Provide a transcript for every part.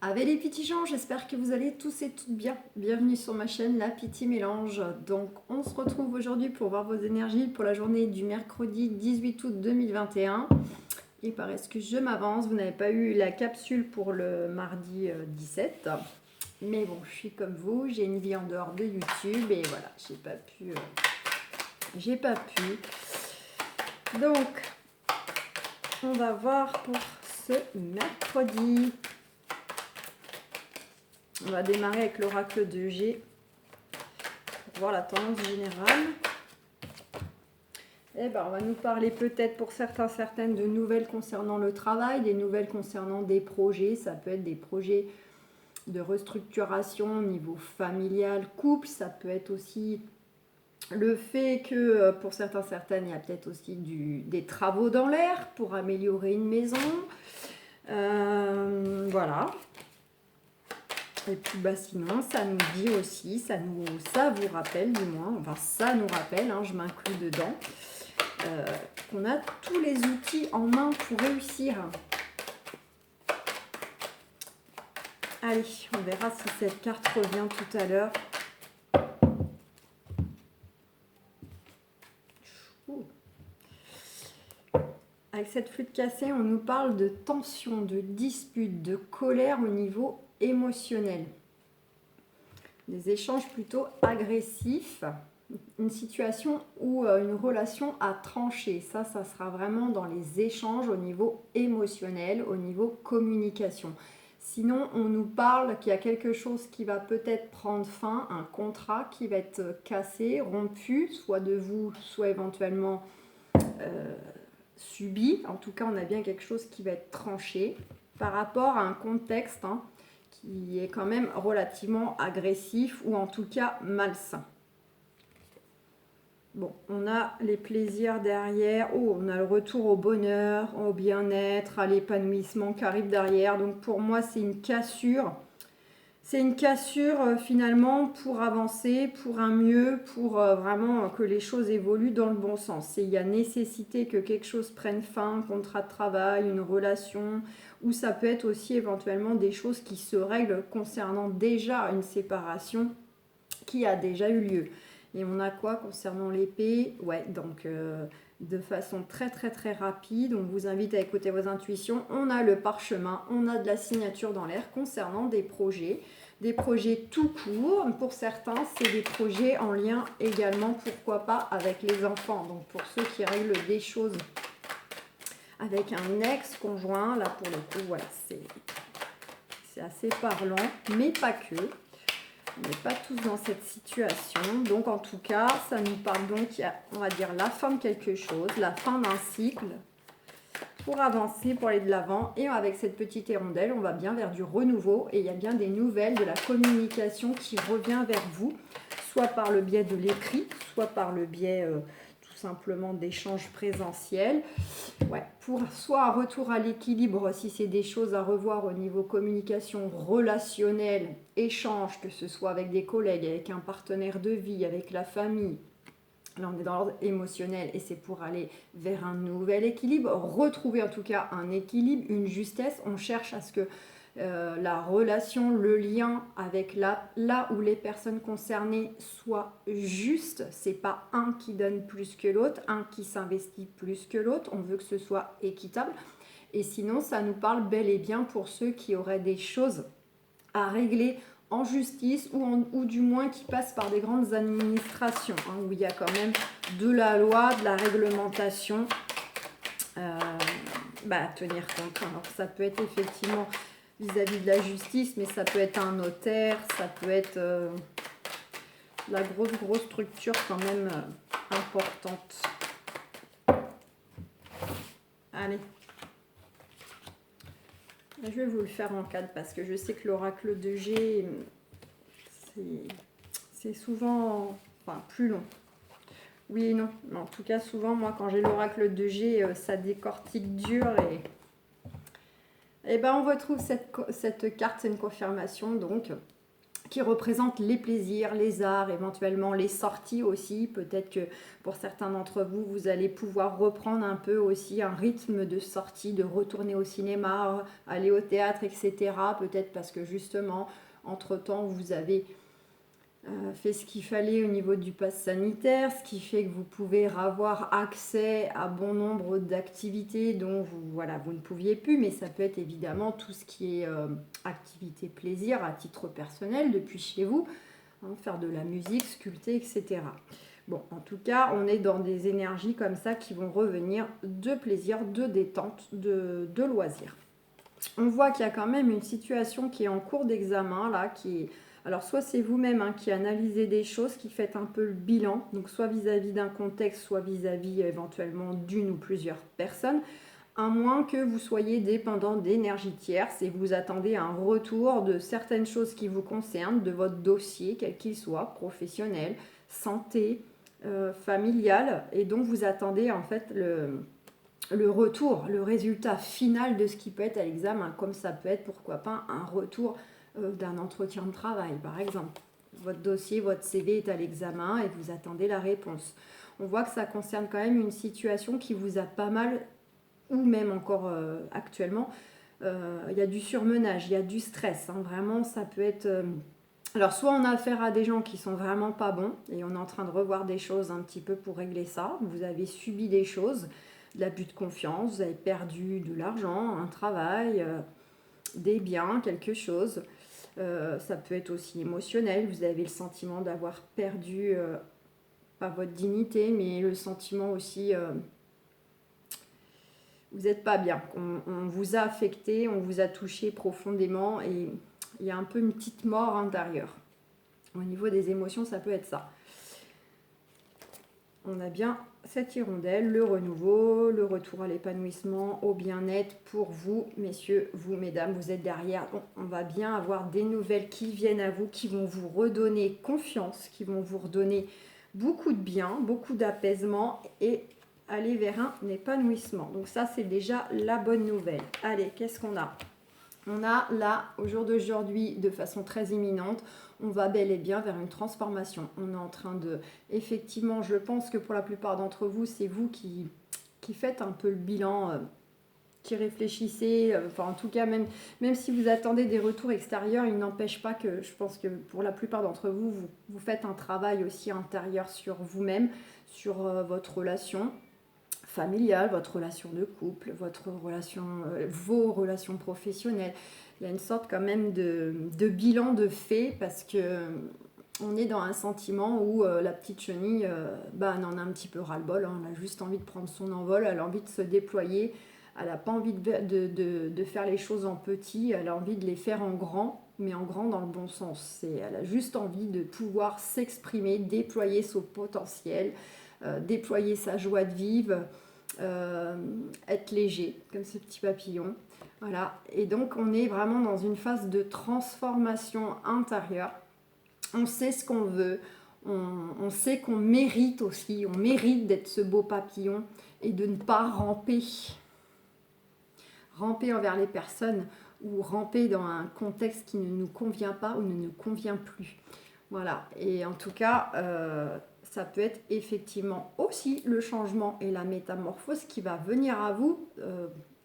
Avec les petits gens, j'espère que vous allez tous et toutes bien. Bienvenue sur ma chaîne La Petite Mélange. Donc on se retrouve aujourd'hui pour voir vos énergies pour la journée du mercredi 18 août 2021. Et parce que je m'avance, vous n'avez pas eu la capsule pour le mardi 17. Mais bon, je suis comme vous, j'ai une vie en dehors de YouTube et voilà, j'ai pas pu. Donc, on va voir pour ce mercredi. On va démarrer avec l'oracle de G pour voir la tendance générale. Eh ben, on va nous parler peut-être pour certains, certaines de nouvelles concernant le travail, des nouvelles concernant des projets. Ça peut être des projets de restructuration au niveau familial, couple. Ça peut être aussi le fait que pour certains, certaines, il y a peut-être aussi des travaux dans l'air pour améliorer une maison. Voilà. Et puis sinon, ça nous dit aussi, ça vous rappelle du moins, enfin ça nous rappelle, je m'inclus dedans, qu'on a tous les outils en main pour réussir. Allez, on verra si cette carte revient tout à l'heure. Avec cette flûte cassée, on nous parle de tension, de dispute, de colère au niveau émotionnel. Des échanges plutôt agressifs. Une situation où une relation a tranché. Ça sera vraiment dans les échanges au niveau émotionnel, au niveau communication. Sinon, on nous parle qu'il y a quelque chose qui va peut-être prendre fin, un contrat qui va être cassé, rompu, soit de vous, soit éventuellement subi. En tout cas, on a bien quelque chose qui va être tranché par rapport à un contexte qui est quand même relativement agressif ou en tout cas malsain. Bon, on a les plaisirs derrière. Oh, on a le retour au bonheur, au bien-être, à l'épanouissement qui arrive derrière. Donc pour moi, c'est une cassure. C'est une cassure finalement pour avancer, pour un mieux, pour vraiment que les choses évoluent dans le bon sens. Il y a nécessité que quelque chose prenne fin, un contrat de travail, une relation, ou ça peut être aussi éventuellement des choses qui se règlent concernant déjà une séparation qui a déjà eu lieu. Et on a quoi concernant l'épée? Ouais, donc de façon très très très rapide, on vous invite à écouter vos intuitions. On a le parchemin, on a de la signature dans l'air concernant des projets tout court. Pour certains, c'est des projets en lien également, pourquoi pas, avec les enfants. Donc pour ceux qui règlent des choses avec un ex-conjoint, là pour le coup, voilà, c'est assez parlant, mais pas que. On n'est pas tous dans cette situation. Donc en tout cas, ça nous parle donc, on va dire, la fin de quelque chose, la fin d'un cycle pour avancer, pour aller de l'avant. Et avec cette petite hirondelle, on va bien vers du renouveau. Et il y a bien des nouvelles, de la communication qui revient vers vous, soit par le biais de l'écrit, soit par le biais tout simplement d'échanges présentiels. Ouais, pour soit un retour à l'équilibre si c'est des choses à revoir au niveau communication relationnelle, échange, que ce soit avec des collègues, avec un partenaire de vie, avec la famille. Là, on est dans l'ordre émotionnel et c'est pour aller vers un nouvel équilibre, retrouver en tout cas un équilibre, une justesse. On cherche à ce que la relation, le lien avec là où les personnes concernées soient justes. C'est pas un qui donne plus que l'autre, un qui s'investit plus que l'autre. On veut que ce soit équitable. Et sinon, ça nous parle bel et bien pour ceux qui auraient des choses à régler en justice ou du moins qui passent par des grandes administrations, où il y a quand même de la loi, de la réglementation à tenir compte. Alors ça peut être effectivement vis-à-vis de la justice, mais ça peut être un notaire, ça peut être la grosse structure quand même importante. Allez. Je vais vous le faire en cadre parce que je sais que l'oracle de G, c'est souvent plus long. Oui et non. Mais en tout cas, souvent, moi, quand j'ai l'oracle de G, ça décortique dur et on retrouve cette carte, c'est une confirmation donc. qui représente les plaisirs, les arts, éventuellement les sorties aussi. Peut-être que pour certains d'entre vous, vous allez pouvoir reprendre un peu aussi un rythme de sortie, de retourner au cinéma, aller au théâtre, etc. Peut-être parce que justement, entre-temps, vous avez fait ce qu'il fallait au niveau du pass sanitaire, ce qui fait que vous pouvez avoir accès à bon nombre d'activités dont vous ne pouviez plus, mais ça peut être évidemment tout ce qui est activité plaisir à titre personnel depuis chez vous, hein, faire de la musique, sculpter, etc. Bon, en tout cas, on est dans des énergies comme ça qui vont revenir de plaisir, de détente, de loisirs. On voit qu'il y a quand même une situation qui est en cours d'examen, là, qui est... Alors, soit c'est vous-même qui analysez des choses, qui faites un peu le bilan, donc soit vis-à-vis d'un contexte, soit vis-à-vis éventuellement d'une ou plusieurs personnes, à moins que vous soyez dépendant d'énergie tierce et vous attendez un retour de certaines choses qui vous concernent, de votre dossier, quel qu'il soit, professionnel, santé, familial, et donc vous attendez en fait le retour, le résultat final de ce qui peut être à l'examen, comme ça peut être, pourquoi pas, un retour d'un entretien de travail, par exemple. Votre dossier, votre CV est à l'examen et vous attendez la réponse. On voit que ça concerne quand même une situation qui vous a pas mal, ou même encore actuellement, il y a du surmenage, il y a du stress. Hein. Vraiment, ça peut être... alors, soit on a affaire à des gens qui sont vraiment pas bons et on est en train de revoir des choses un petit peu pour régler ça. Vous avez subi des choses, de l'abus de confiance, vous avez perdu de l'argent, un travail, des biens, quelque chose. Ça peut être aussi émotionnel. Vous avez le sentiment d'avoir perdu, pas votre dignité, mais le sentiment aussi, vous n'êtes pas bien. On vous a affecté, on vous a touché profondément et il y a un peu une petite mort intérieure. Au niveau des émotions, ça peut être ça. On a bien cette hirondelle, le renouveau, le retour à l'épanouissement, au bien-être pour vous, messieurs, vous, mesdames, vous êtes derrière. On va bien avoir des nouvelles qui viennent à vous, qui vont vous redonner confiance, qui vont vous redonner beaucoup de bien, beaucoup d'apaisement et aller vers un épanouissement. Donc ça, c'est déjà la bonne nouvelle. Allez, qu'est-ce qu'on a ? On a là, au jour d'aujourd'hui, de façon très imminente, on va bel et bien vers une transformation. On est en train de... Effectivement, je pense que pour la plupart d'entre vous, c'est vous qui faites un peu le bilan, qui réfléchissez. Enfin, en tout cas, même si vous attendez des retours extérieurs, il n'empêche pas que je pense que pour la plupart d'entre vous, vous faites un travail aussi intérieur sur vous-même, sur votre relation familiale, votre relation de couple, vos relations professionnelles. Il y a une sorte quand même de bilan de fait parce que on est dans un sentiment où la petite chenille, elle en a un petit peu ras-le-bol, hein, elle a juste envie de prendre son envol, elle a envie de se déployer, elle n'a pas envie de faire les choses en petit, elle a envie de les faire en grand, mais en grand dans le bon sens. Elle a juste envie de pouvoir s'exprimer, déployer son potentiel, déployer sa joie de vivre, être léger, comme ce petit papillon. Voilà. Et donc, on est vraiment dans une phase de transformation intérieure. On sait ce qu'on veut, on sait qu'on mérite aussi, on mérite d'être ce beau papillon et de ne pas ramper envers les personnes ou ramper dans un contexte qui ne nous convient pas ou ne nous convient plus. Voilà, et en tout cas, ça peut être effectivement aussi le changement et la métamorphose qui va venir à vous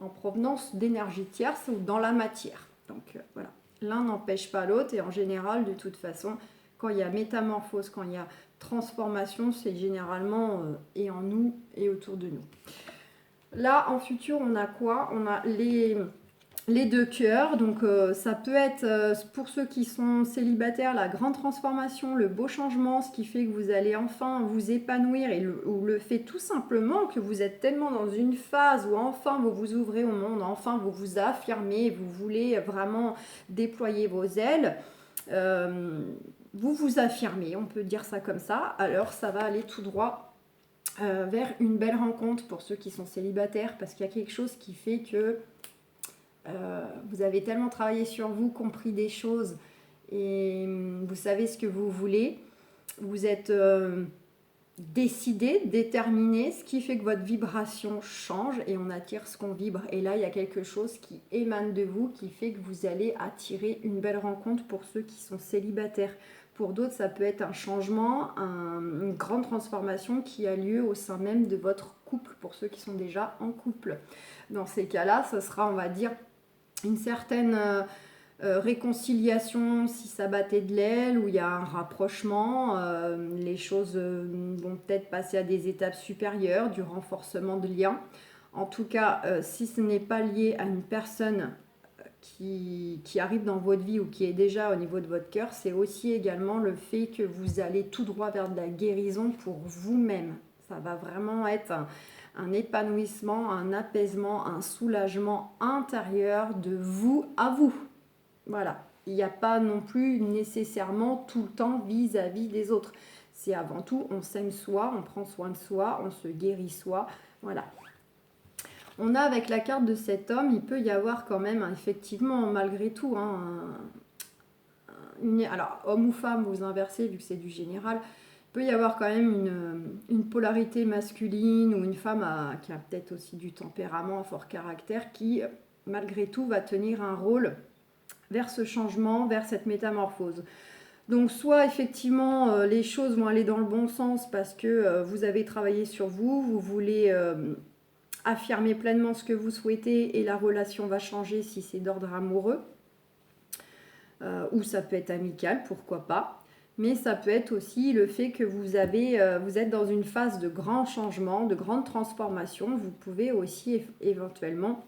en provenance d'énergie tierce ou dans la matière. Donc voilà, l'un n'empêche pas l'autre et en général, de toute façon, quand il y a métamorphose, quand il y a transformation, c'est généralement et en nous et autour de nous. Là, en futur, on a quoi ? On a les deux cœurs, donc ça peut être pour ceux qui sont célibataires la grande transformation, le beau changement, ce qui fait que vous allez enfin vous épanouir ou le fait tout simplement que vous êtes tellement dans une phase où enfin vous vous ouvrez au monde, enfin vous vous affirmez, vous voulez vraiment déployer vos ailes, vous vous affirmez, on peut dire ça comme ça, alors ça va aller tout droit vers une belle rencontre pour ceux qui sont célibataires parce qu'il y a quelque chose qui fait que vous avez tellement travaillé sur vous, compris des choses et vous savez ce que vous voulez. Vous êtes décidé, déterminé, ce qui fait que votre vibration change et on attire ce qu'on vibre. Et là, il y a quelque chose qui émane de vous, qui fait que vous allez attirer une belle rencontre pour ceux qui sont célibataires. Pour d'autres, ça peut être un changement, une grande transformation qui a lieu au sein même de votre couple, pour ceux qui sont déjà en couple. Dans ces cas-là, ce sera, on va dire, une certaine réconciliation si ça battait de l'aile, où il y a un rapprochement, les choses vont peut-être passer à des étapes supérieures, du renforcement de liens. En tout cas, si ce n'est pas lié à une personne qui arrive dans votre vie ou qui est déjà au niveau de votre cœur, c'est aussi également le fait que vous allez tout droit vers de la guérison pour vous-même. Ça va vraiment être un épanouissement, un apaisement, un soulagement intérieur de vous à vous. Voilà, il n'y a pas non plus nécessairement tout le temps vis-à-vis des autres. C'est avant tout, on s'aime soi, on prend soin de soi, on se guérit soi. Voilà. On a avec la carte de cet homme, il peut y avoir quand même, effectivement, malgré tout, alors homme ou femme, vous inversez vu que c'est du général, il peut y avoir quand même une polarité masculine ou une femme qui a peut-être aussi du tempérament, un fort caractère, qui malgré tout va tenir un rôle vers ce changement, vers cette métamorphose. Donc soit effectivement les choses vont aller dans le bon sens parce que vous avez travaillé sur vous, vous voulez affirmer pleinement ce que vous souhaitez et la relation va changer si c'est d'ordre amoureux. Ou ça peut être amical, pourquoi pas. Mais ça peut être aussi le fait que vous êtes dans une phase de grand changement, de grande transformation. Vous pouvez aussi éventuellement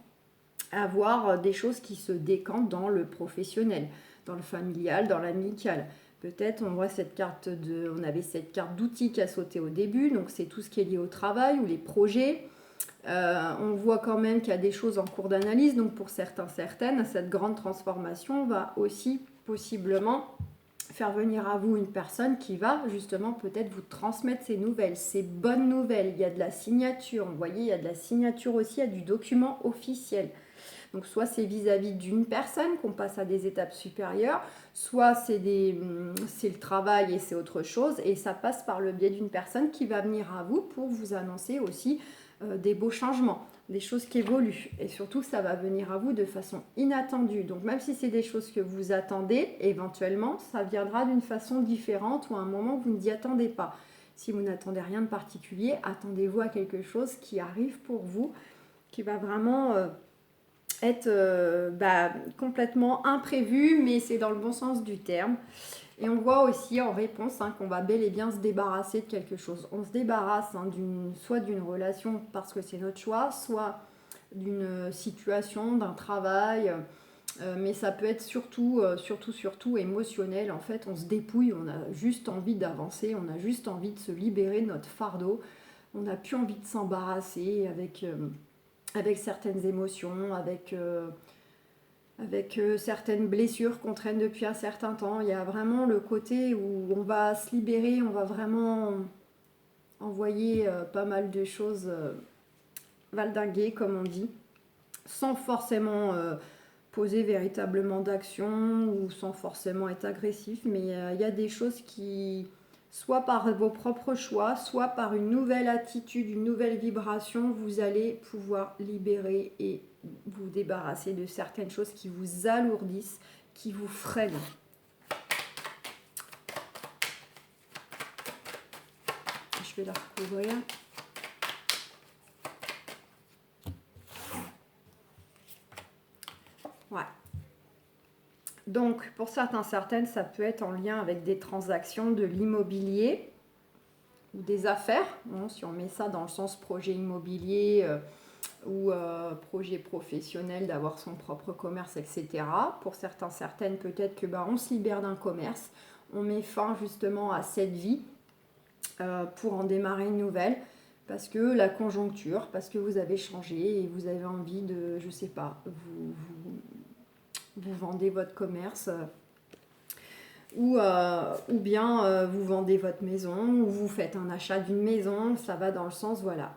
avoir des choses qui se décantent dans le professionnel, dans le familial, dans l'amical. Peut-être on avait cette carte d'outils qui a sauté au début, donc c'est tout ce qui est lié au travail ou les projets. On voit quand même qu'il y a des choses en cours d'analyse, donc pour certaines, cette grande transformation va aussi possiblement faire venir à vous une personne qui va justement peut-être vous transmettre ces nouvelles, ces bonnes nouvelles. Il y a de la signature, vous voyez, il y a de la signature aussi, il y a du document officiel. Donc soit c'est vis-à-vis d'une personne qu'on passe à des étapes supérieures, soit c'est le travail et c'est autre chose, et ça passe par le biais d'une personne qui va venir à vous pour vous annoncer aussi des beaux changements, des choses qui évoluent. Et surtout, ça va venir à vous de façon inattendue. Donc même si c'est des choses que vous attendez, éventuellement, ça viendra d'une façon différente ou à un moment où vous ne vous y attendez pas. Si vous n'attendez rien de particulier, attendez-vous à quelque chose qui arrive pour vous, qui va vraiment être complètement imprévu, mais c'est dans le bon sens du terme. Et on voit aussi en réponse qu'on va bel et bien se débarrasser de quelque chose. On se débarrasse soit d'une relation parce que c'est notre choix, soit d'une situation, d'un travail, mais ça peut être surtout émotionnel. En fait, on se dépouille, on a juste envie d'avancer, on a juste envie de se libérer de notre fardeau, on n'a plus envie de s'embarrasser avec certaines émotions, avec certaines blessures qu'on traîne depuis un certain temps. Il y a vraiment le côté où on va se libérer, on va vraiment envoyer pas mal de choses valdinguer, comme on dit, sans forcément poser véritablement d'action ou sans forcément être agressif. Mais il y a des choses qui, soit par vos propres choix, soit par une nouvelle attitude, une nouvelle vibration, vous allez pouvoir libérer et vous débarrasser de certaines choses qui vous alourdissent, qui vous freinent. Je vais la recouvrir. Ouais. Donc, pour certaines, ça peut être en lien avec des transactions de l'immobilier ou des affaires. Bon, si on met ça dans le sens projet immobilier ou projet professionnel, d'avoir son propre commerce, etc. Pour certaines, peut-être que on se libère d'un commerce, on met fin justement à cette vie pour en démarrer une nouvelle. Parce que la conjoncture, parce que vous avez changé et vous avez envie de, je sais pas, vous vendez votre commerce ou bien vous vendez votre maison ou vous faites un achat d'une maison, ça va dans le sens, voilà,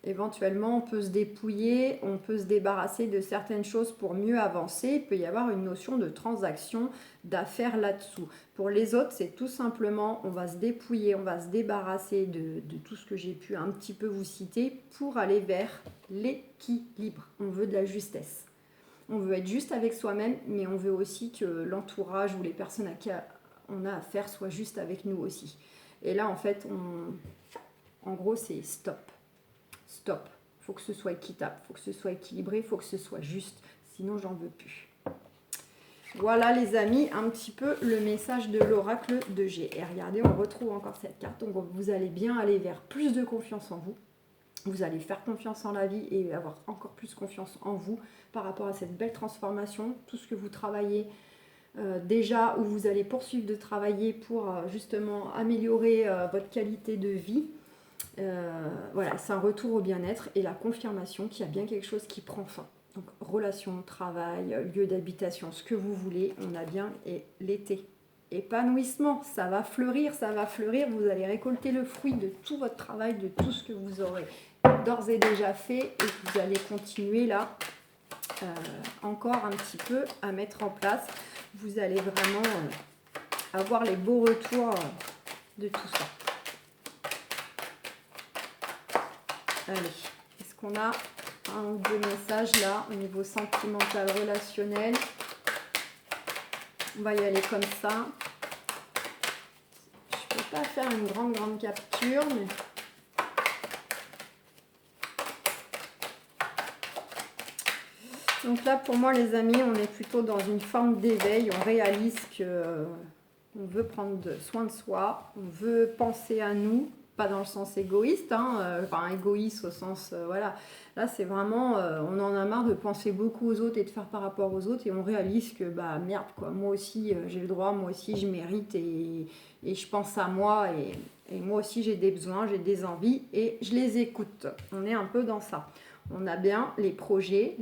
Éventuellement, on peut se dépouiller, on peut se débarrasser de certaines choses pour mieux avancer. Il peut y avoir une notion de transaction, d'affaires là-dessous. Pour les autres, c'est tout simplement, on va se dépouiller, on va se débarrasser de tout ce que j'ai pu un petit peu vous citer pour aller vers l'équilibre. On veut de la justesse. On veut être juste avec soi-même, mais on veut aussi que l'entourage ou les personnes à qui on a affaire soient juste avec nous aussi. Et là, en fait, en gros, c'est stop. Stop. Il faut que ce soit équitable, il faut que ce soit équilibré, il faut que ce soit juste. Sinon, j'en veux plus. Voilà, les amis, un petit peu le message de l'oracle de G. Et regardez, on retrouve encore cette carte. Donc, vous allez bien aller vers plus de confiance en vous. Vous allez faire confiance en la vie et avoir encore plus confiance en vous par rapport à cette belle transformation. Tout ce que vous travaillez déjà, ou vous allez poursuivre de travailler pour justement améliorer votre qualité de vie. Voilà, c'est un retour au bien-être et la confirmation qu'il y a bien quelque chose qui prend fin. Donc, relation, travail, lieu d'habitation, ce que vous voulez, on a bien, et l'été. Épanouissement, ça va fleurir, vous allez récolter le fruit de tout votre travail, de tout ce que vous aurez d'ores et déjà fait et que vous allez continuer là encore un petit peu à mettre en place. Vous allez vraiment avoir les beaux retours de tout ça. Allez, est-ce qu'on a un ou deux messages là au niveau sentimental, relationnel? On va y aller comme ça. Je ne peux pas faire une grande capture, mais... Donc là, pour moi, les amis, on est plutôt dans une forme d'éveil. On réalise que on veut prendre soin de soi, on veut penser à nous, pas dans le sens égoïste, enfin égoïste au sens, voilà. Là, c'est vraiment, on en a marre de penser beaucoup aux autres et de faire par rapport aux autres, et on réalise que, bah merde, quoi, moi aussi, j'ai le droit, moi aussi, je mérite, et je pense à moi, et moi aussi, j'ai des besoins, j'ai des envies, et je les écoute. On est un peu dans ça. On a bien les projets,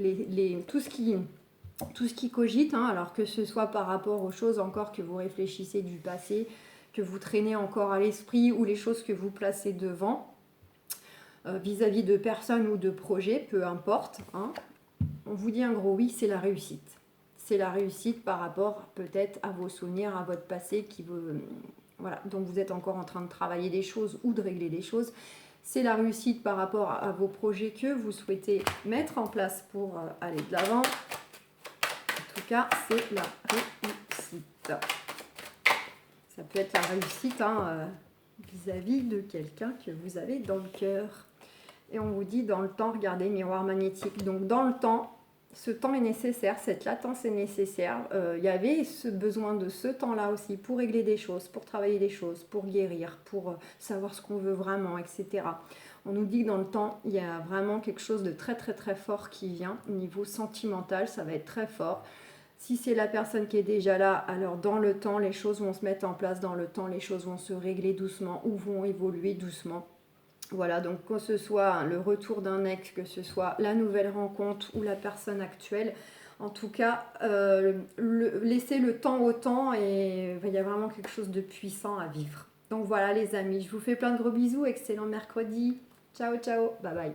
tout ce qui cogite, alors que ce soit par rapport aux choses encore que vous réfléchissez du passé, que vous traînez encore à l'esprit, ou les choses que vous placez devant, vis-à-vis de personnes ou de projets, peu importe. On vous dit un gros oui, c'est la réussite. C'est la réussite par rapport peut-être à vos souvenirs, à votre passé, voilà, dont vous êtes encore en train de travailler des choses ou de régler des choses. C'est la réussite par rapport à vos projets que vous souhaitez mettre en place pour aller de l'avant. En tout cas, c'est la réussite. Ça peut être la réussite vis-à-vis de quelqu'un que vous avez dans le cœur. Et on vous dit dans le temps, regardez, miroir magnétique. Donc dans le temps, ce temps est nécessaire, cette latence est nécessaire. Il y avait ce besoin de ce temps-là aussi pour régler des choses, pour travailler des choses, pour guérir, pour savoir ce qu'on veut vraiment, etc. On nous dit que dans le temps, il y a vraiment quelque chose de très très très fort qui vient. Au niveau sentimental, ça va être très fort. Si c'est la personne qui est déjà là, alors dans le temps, les choses vont se mettre en place, dans le temps, les choses vont se régler doucement ou vont évoluer doucement. Voilà, donc que ce soit le retour d'un ex, que ce soit la nouvelle rencontre ou la personne actuelle, en tout cas, laissez le temps au temps et il y a vraiment quelque chose de puissant à vivre. Donc voilà les amis, je vous fais plein de gros bisous, excellent mercredi, ciao ciao, bye bye.